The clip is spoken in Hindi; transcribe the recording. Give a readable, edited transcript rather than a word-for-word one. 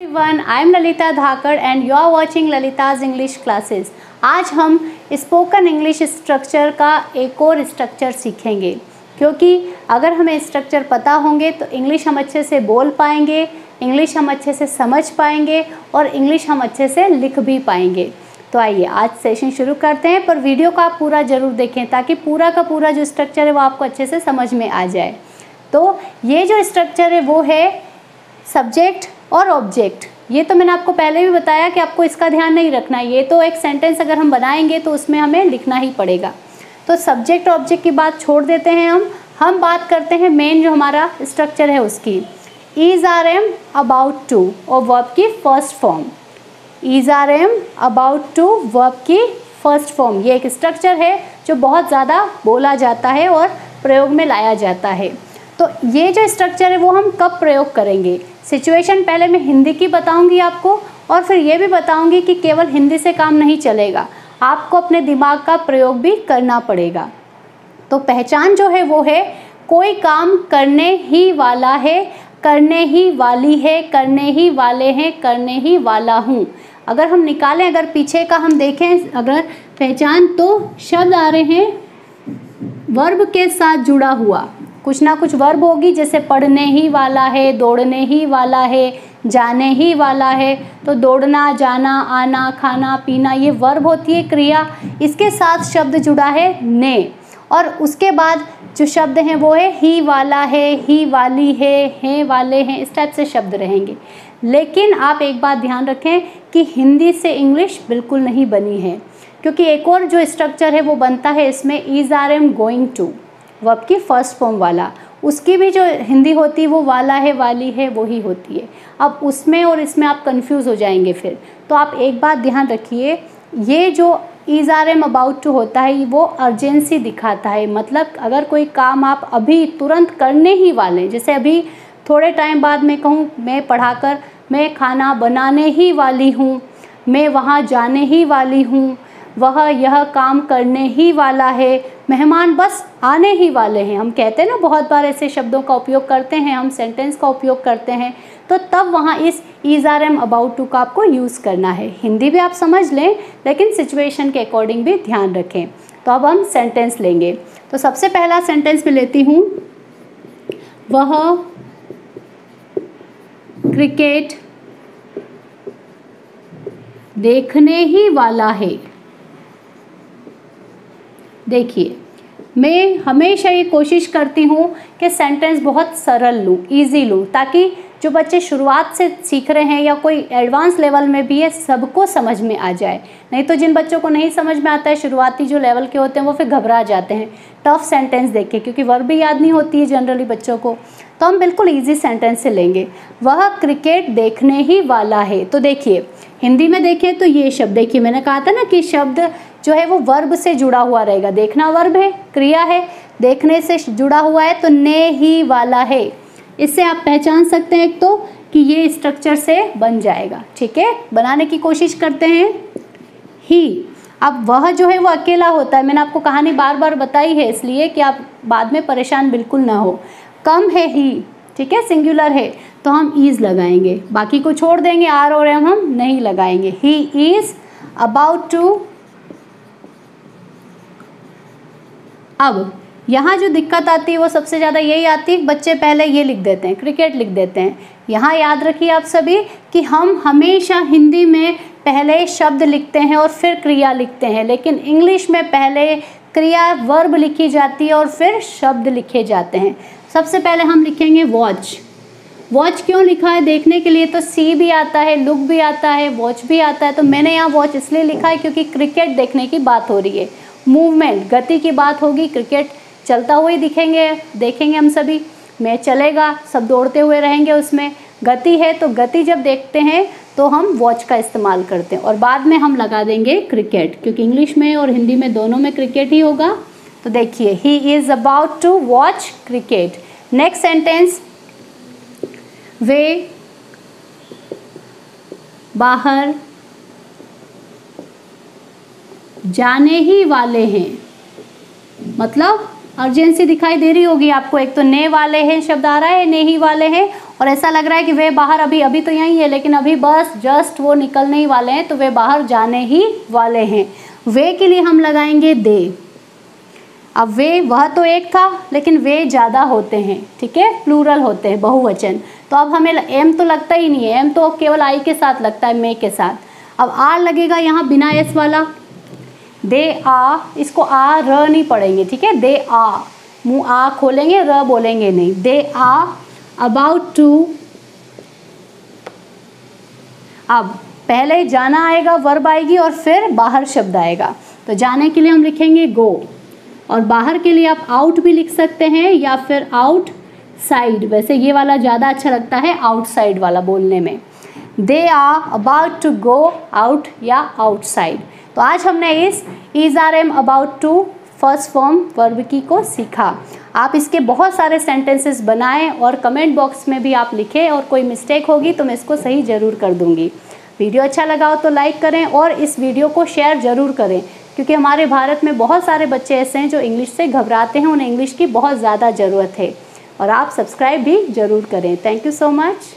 everyone, I am Lalita Dhakar and you are watching Lalita's English classes। आज हम स्पोकन इंग्लिश स्ट्रक्चर का एक और स्ट्रक्चर सीखेंगे, क्योंकि अगर हमें स्ट्रक्चर पता होंगे तो इंग्लिश हम अच्छे से बोल पाएंगे, इंग्लिश हम अच्छे से समझ पाएंगे और इंग्लिश हम अच्छे से लिख भी पाएंगे। तो आइए आज सेशन शुरू करते हैं, पर वीडियो को आप पूरा ज़रूर देखें ताकि पूरा का पूरा जो स्ट्रक्चर है वो आपको अच्छे से समझ में आ जाए। तो ये जो स्ट्रक्चर है वो है सब्जेक्ट और ऑब्जेक्ट। ये तो मैंने आपको पहले भी बताया कि आपको इसका ध्यान नहीं रखना है, ये तो एक सेंटेंस अगर हम बनाएंगे तो उसमें हमें लिखना ही पड़ेगा। तो सब्जेक्ट ऑब्जेक्ट की बात छोड़ देते हैं, हम बात करते हैं मेन जो हमारा स्ट्रक्चर है उसकी। Is are am about to और वर्ब की first form. Is are am about to verb की फर्स्ट फॉर्म, ये एक स्ट्रक्चर है जो बहुत ज़्यादा बोला जाता है और प्रयोग में लाया जाता है। तो ये जो स्ट्रक्चर है वो हम कब प्रयोग करेंगे? सिचुएशन पहले मैं हिंदी की बताऊंगी आपको और फिर ये भी बताऊंगी कि केवल हिंदी से काम नहीं चलेगा, आपको अपने दिमाग का प्रयोग भी करना पड़ेगा। तो पहचान जो है वो है कोई काम करने ही वाला है, करने ही वाली है, करने ही वाले हैं, करने ही वाला हूँ। अगर हम निकालें, अगर पीछे का हम देखें अगर पहचान, तो शब्द आ रहे हैं वर्ब के साथ जुड़ा हुआ, कुछ ना कुछ वर्ब होगी, जैसे पढ़ने ही वाला है, दौड़ने ही वाला है, जाने ही वाला है। तो दौड़ना, जाना, आना, खाना, पीना, ये वर्ब होती है क्रिया। इसके साथ शब्द जुड़ा है ने, और उसके बाद जो शब्द हैं वो है ही वाला है, ही वाली है वाले हैं, इस टाइप से शब्द रहेंगे। लेकिन आप एक बात ध्यान रखें कि हिंदी से इंग्लिश बिल्कुल नहीं बनी है, क्योंकि एक और जो स्ट्रक्चर है वो बनता है इसमें, is are am going to verb की फर्स्ट फॉर्म वाला, उसकी भी जो हिंदी होती है वो वाला है, वाली है, वो ही होती है। अब उसमें और इसमें आप कंफ्यूज हो जाएंगे फिर। तो आप एक बात ध्यान रखिए, ये जो is are am about to होता है वो अर्जेंसी दिखाता है, मतलब अगर कोई काम आप अभी तुरंत करने ही वाले, जैसे अभी थोड़े टाइम बाद मैं कहूँ मैं पढ़ाकर मैं खाना बनाने ही वाली हूँ, मैं वहाँ जाने ही वाली हूँ, वह यह काम करने ही वाला है, मेहमान बस आने ही वाले हैं। हम कहते हैं ना, बहुत बार ऐसे शब्दों का उपयोग करते हैं, हम सेंटेंस का उपयोग करते हैं, तो तब वहाँ इस is are am about to का आपको यूज़ करना है। हिंदी भी आप समझ लें, लेकिन सिचुएशन के अकॉर्डिंग भी ध्यान रखें। तो अब हम सेंटेंस लेंगे। तो सबसे पहला सेंटेंस में लेती हूँ, वह क्रिकेट देखने ही वाला है। देखिए, मैं हमेशा ये कोशिश करती हूँ कि सेंटेंस बहुत सरल लूँ, ईजी लूँ, ताकि जो बच्चे शुरुआत से सीख रहे हैं या कोई एडवांस लेवल में भी है, सबको समझ में आ जाए। नहीं तो जिन बच्चों को नहीं समझ में आता है, शुरुआती जो लेवल के होते हैं, वो फिर घबरा जाते हैं टफ सेंटेंस देख के, क्योंकि वर्ब भी याद नहीं होती है जनरली बच्चों को। तो हम बिल्कुल ईजी सेंटेंस से लेंगे, वह क्रिकेट देखने ही वाला है। तो देखिए, हिंदी में देखें तो ये शब्द, देखिए मैंने कहा था ना कि शब्द जो है वो वर्ब से जुड़ा हुआ रहेगा। देखना वर्ब है, क्रिया है, देखने से जुड़ा हुआ है, तो ने ही वाला है। इससे आप पहचान सकते हैं एक तो कि ये स्ट्रक्चर से बन जाएगा। ठीक है, बनाने की कोशिश करते हैं। ही, अब वह जो है वो अकेला होता है, मैंने आपको कहानी बार बार बताई है, इसलिए कि आप बाद में परेशान बिल्कुल ना हो। कम है ही, ठीक है, सिंगुलर है, तो हम इज लगाएंगे, बाकी को छोड़ देंगे, आर और एम हम नहीं लगाएंगे। He is about to. अब यहाँ जो दिक्कत आती है वो सबसे ज़्यादा यही आती है, बच्चे पहले ये लिख देते हैं, क्रिकेट लिख देते हैं। यहाँ याद रखिए आप सभी कि हम हमेशा हिंदी में पहले शब्द लिखते हैं और फिर क्रिया लिखते हैं, लेकिन इंग्लिश में पहले क्रिया वर्ब लिखी जाती है और फिर शब्द लिखे जाते हैं। सबसे पहले हम लिखेंगे वॉच। वॉच क्यों लिखा है? देखने के लिए तो सी भी आता है, लुक भी आता है, वॉच भी आता है। तो मैंने यहाँ वॉच इसलिए लिखा है क्योंकि क्रिकेट देखने की बात हो रही है, मूवमेंट, गति की बात होगी। क्रिकेट चलता हुआ ही दिखेंगे, देखेंगे हम सभी, मैच चलेगा, सब दौड़ते हुए रहेंगे, उसमें गति है। तो गति जब देखते हैं तो हम वॉच का इस्तेमाल करते हैं, और बाद में हम लगा देंगे क्रिकेट, क्योंकि इंग्लिश में और हिंदी में दोनों में क्रिकेट ही होगा। तो देखिए, he is about to watch cricket. Next sentence, वे बाहर जाने ही वाले हैं, मतलब अर्जेंसी दिखाई दे रही होगी आपको। एक तो ने वाले हैं शब्द आ रहा है, ने ही वाले हैं, और ऐसा लग रहा है कि वे बाहर अभी तो यहीं है, लेकिन अभी बस जस्ट वो निकलने ही वाले हैं, तो वे बाहर जाने ही वाले हैं। वे के लिए हम लगाएंगे दे। अब वे, वह तो एक था लेकिन वे ज़्यादा होते हैं, ठीक है, प्लूरल होते हैं, बहुवचन। तो अब हमें एम तो लगता ही नहीं है, एम तो केवल आई के साथ लगता है, मे के साथ। अब आर लगेगा यहाँ बिना एस वाला, दे आ, इसको आ र नहीं पढ़ेंगे, ठीक है, दे आ, मुँह आ खोलेंगे, र बोलेंगे नहीं। दे आ अबाउट टू। अब पहले जाना आएगा, वर्ब आएगी और फिर बाहर शब्द आएगा। तो जाने के लिए हम लिखेंगे गो, और बाहर के लिए आप आउट भी लिख सकते हैं या फिर आउटसाइड। वैसे ये वाला ज़्यादा अच्छा लगता है आउटसाइड वाला बोलने में। They are about to go out या आउटसाइड। तो आज हमने इस is are am about to first form verb की को सीखा। आप इसके बहुत सारे सेंटेंसेस बनाएं और कमेंट बॉक्स में भी आप लिखें, और कोई मिस्टेक होगी तो मैं इसको सही ज़रूर कर दूंगी। वीडियो अच्छा लगा हो तो लाइक करें और इस वीडियो को शेयर ज़रूर करें, क्योंकि हमारे भारत में बहुत सारे बच्चे ऐसे हैं जो इंग्लिश से घबराते हैं, उन्हें इंग्लिश की बहुत ज़्यादा ज़रूरत है। और आप सब्सक्राइब भी ज़रूर करें। Thank you so much.